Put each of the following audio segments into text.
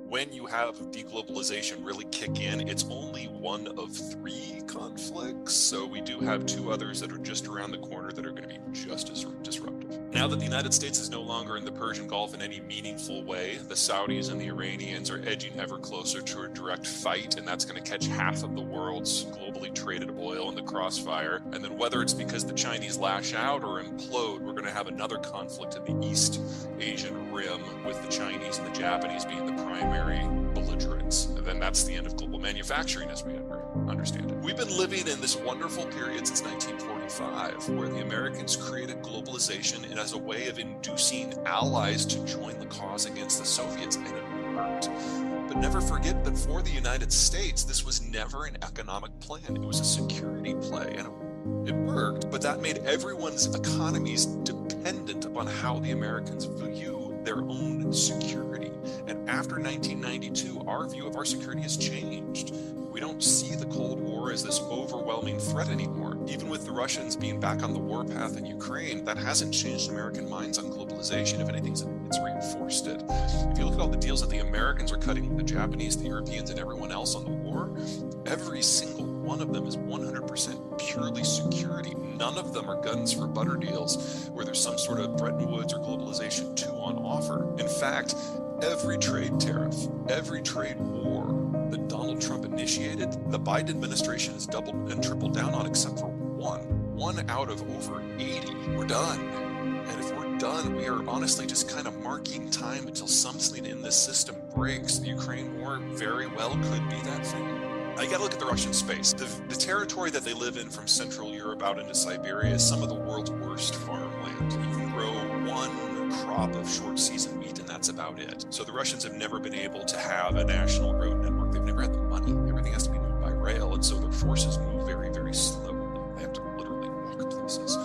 when you have deglobalization really kick in, it's only one of 3 conflicts. So we do have 2 others that are just around the corner that are going to be just as disruptive. Now that the United States is no longer in the Persian Gulf in any meaningful way, the Saudis and the Iranians are edging ever closer to a direct fight, and that's going to catch half of the world's globally traded oil in the crossfire. And then whether it's because the Chinese lash out or implode, we're going to have another conflict in the East Asian Rim with the Chinese and the Japanese being the primary belligerents. And then that's the end of global manufacturing as we understand it. We've been living in this wonderful period since 1945 where the Americans created globalization as a way of inducing allies to join the cause against the Soviets, and it worked. But never forget that for the United States, this was never an economic plan. It was a security play, and it worked, but that made everyone's economies dependent upon how the Americans view their own security. And after 1992, our view of our security has changed. We don't see the Cold War as this overwhelming threat anymore. Even with the Russians being back on the warpath in Ukraine, that hasn't changed American minds on globalization. If anything, it's reinforced it. If you look at all the deals that the Americans are cutting with the Japanese, the Europeans, and everyone else on the war, every single one of them is 100% purely security. None of them are guns for butter deals where there's some sort of Bretton Woods or Globalization 2 on offer. In fact, every trade tariff, every trade war that Donald Trump initiated, the Biden administration has doubled and tripled down on except for one out of over 80. We're done. And if we're done, we are honestly just kind of marking time until something in this system breaks. The Ukraine war very well could be that thing. Now you gotta look at the Russian space. The territory that they live in from Central Europe out into Siberia is some of the world's worst farmland. You can grow one crop of short season wheat and that's about it. So the Russians have never been able to have a national road network. They've never had the money. Everything has to be moved by rail, and so their forces move very, very slowly. They have to literally walk places.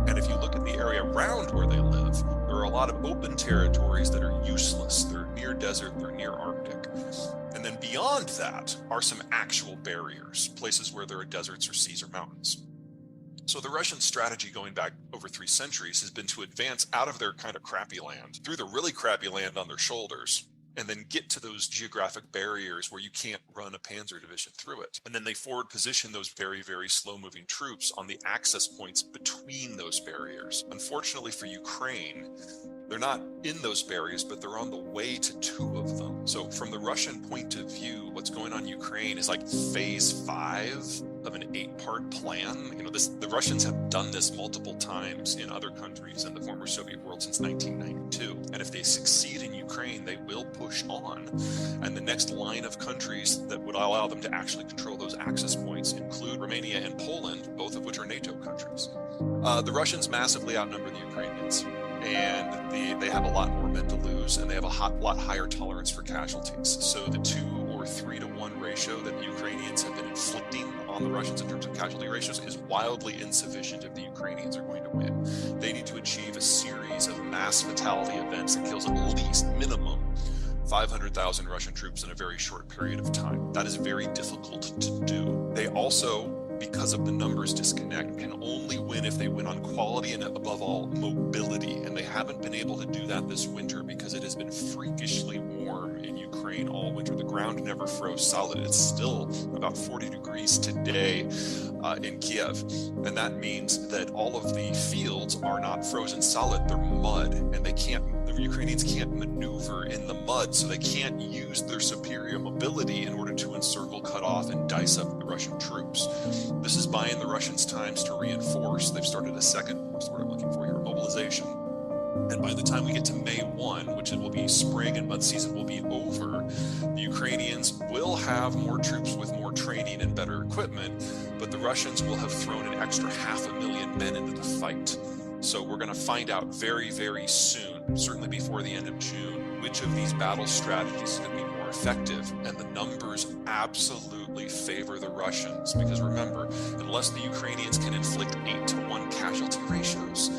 And if you look at the area around where they live, there are a lot of open territories that are useless. They're near desert, they're near Arctic. And then beyond that are some actual barriers, places where there are deserts or seas or mountains. So the Russian strategy going back over 3 centuries has been to advance out of their kind of crappy land, through the really crappy land on their shoulders, and then get to those geographic barriers where you can't run a panzer division through it. And then they forward position those very, very slow-moving troops on the access points between those barriers. Unfortunately for Ukraine, they're not in those barriers, but they're on the way to 2 of them. So from the Russian point of view, what's going on in Ukraine is like phase 5 of an 8-part plan. The Russians have done this multiple times in other countries in the former Soviet world since 1992. And if they succeed in Ukraine, they will push on. And the next line of countries that would allow them to actually control those access points include Romania and Poland, both of which are NATO countries. The Russians massively outnumber the Ukrainians. And they have a lot more men to lose, and they have a lot higher tolerance for casualties. So the 2 or 3 to 1 ratio that the Ukrainians have been inflicting on the Russians in terms of casualty ratios is wildly insufficient if the Ukrainians are going to win. They need to achieve a series of mass fatality events that kills at least minimum 500,000 Russian troops in a very short period of time. That is very difficult to do. They also, because of the numbers disconnect, can only win if they win on quality and above all mobility. And they haven't been able to do that this winter because it has been freakishly warm in Ukraine all winter. The ground never froze solid. It's still about 40 degrees today in Kiev. And that means that all of the fields are not frozen solid, they're mud, and the Ukrainians can't maneuver in the mud, so they can't use their superior mobility in order to encircle, cut off, and dice up the Russian troops. This is buying the Russians time to reinforce. They've started a second, what's the word I'm looking for here, mobilization. And by the time we get to May 1, which it will be spring and mud season will be over, the Ukrainians will have more troops with more training and better equipment, but the Russians will have thrown an extra 500,000 men into the fight. So we're going to find out very, very soon, certainly before the end of June, which of these battle strategies is going to be more effective. And the numbers absolutely favor the Russians, because remember, unless the Ukrainians can inflict 8-to-1 casualty ratios,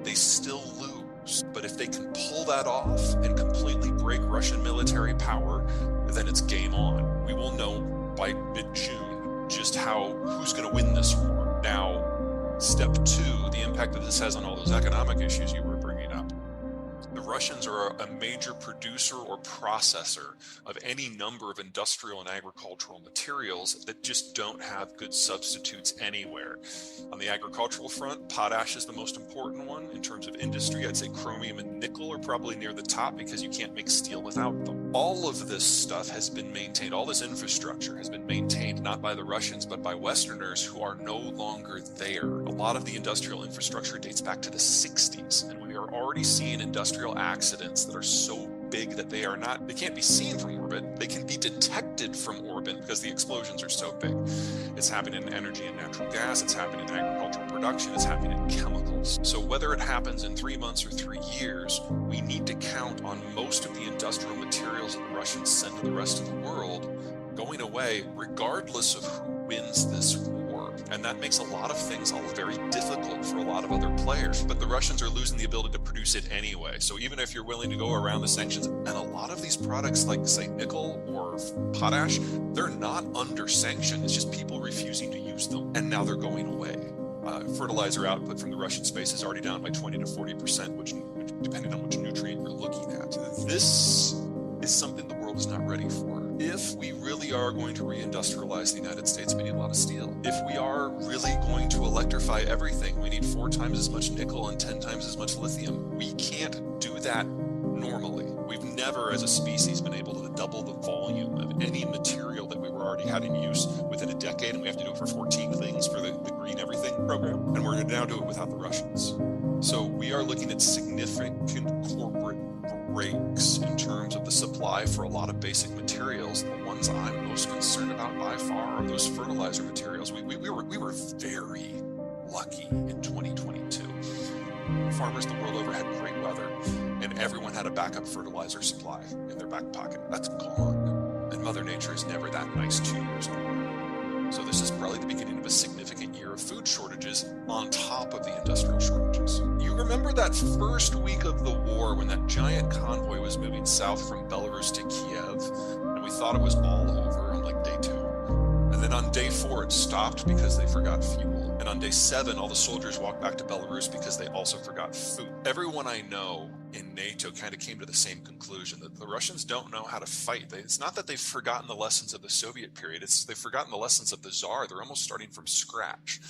they still lose. But if they can pull that off and completely break Russian military power, then it's game on. We will know by mid-June just who's going to win this war. Now, step 2, the impact that this has on all those economic issues you were bringing up. The Russians are a major producer or processor of any number of industrial and agricultural materials that just don't have good substitutes anywhere. On the agricultural front, potash is the most important one. In terms of industry, I'd say chromium and nickel are probably near the top because you can't make steel without them. All of this stuff has been maintained, all this infrastructure has been maintained not by the Russians, but by Westerners who are no longer there. A lot of the industrial infrastructure dates back to the 60s, and we are already seeing industrial accidents that are so big that they can't be seen from orbit. They can be detected from orbit because the explosions are so big. It's happening in energy and natural gas, it's happening in agricultural production, it's happening in chemicals. So whether it happens in 3 months or 3 years, we need to count on most of the industrial materials that the Russians send to the rest of the world going away, regardless of who wins this war. And that makes a lot of things all very difficult for a lot of other players. But the Russians are losing the ability to produce it anyway. So even if you're willing to go around the sanctions, and a lot of these products like, say, nickel or potash, they're not under sanction. It's just people refusing to use them. And now they're going away. Fertilizer output from the Russian space is already down by 20 to 40%, which depending on which nutrient you're looking at. This is something the world is not ready for. If we really are going to reindustrialize the United States, we need a lot of steel. If we are really going to electrify everything, we need 4 times as much nickel and 10 times as much lithium. We can't do that normally. We've never, as a species, been able to double the volume of any material that we were already had in use within a decade, and we have to do it for 14 things for the Green Everything program, and we're going to now do it without the Russians. So we are looking at significant corporate breaks in terms of the supply for a lot of basic materials. The ones I'm most concerned about by far are those fertilizer materials. We were very lucky in 2022. Farmers the world over had great weather, and everyone had a backup fertilizer supply in their back pocket. That's gone, and Mother Nature is never that nice 2 years in a row. So this is probably the beginning of a significant year of food shortages on top of the industrial shortages. You remember that first week of the war when that giant convoy was moving south from Belarus to Kiev, and we thought it was all over on like day 2. And then on day 4, it stopped because they forgot fuel. And on day 7, all the soldiers walked back to Belarus because they also forgot food. Everyone I know in NATO kind of came to the same conclusion, that the Russians don't know how to fight. It's not that they've forgotten the lessons of the Soviet period, it's they've forgotten the lessons of the Tsar. They're almost starting from scratch.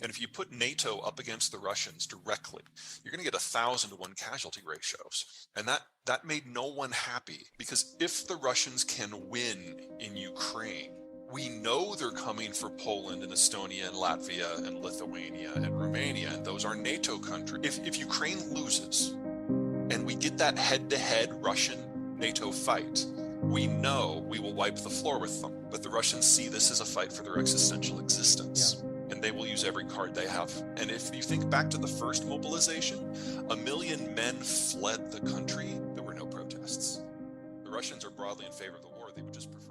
And if you put NATO up against the Russians directly, you're going to get 1,000 to 1 casualty ratios. And that made no one happy, because if the Russians can win in Ukraine, we know they're coming for Poland and Estonia and Latvia and Lithuania and Romania, and those are NATO countries. If Ukraine loses and we get that head-to-head Russian-NATO fight, we know we will wipe the floor with them. But the Russians see this as a fight for their existential existence. Yeah. And they will use every card they have. And if you think back to the first mobilization, 1 million men fled the country. There were no protests. The Russians are broadly in favor of the war. They would just prefer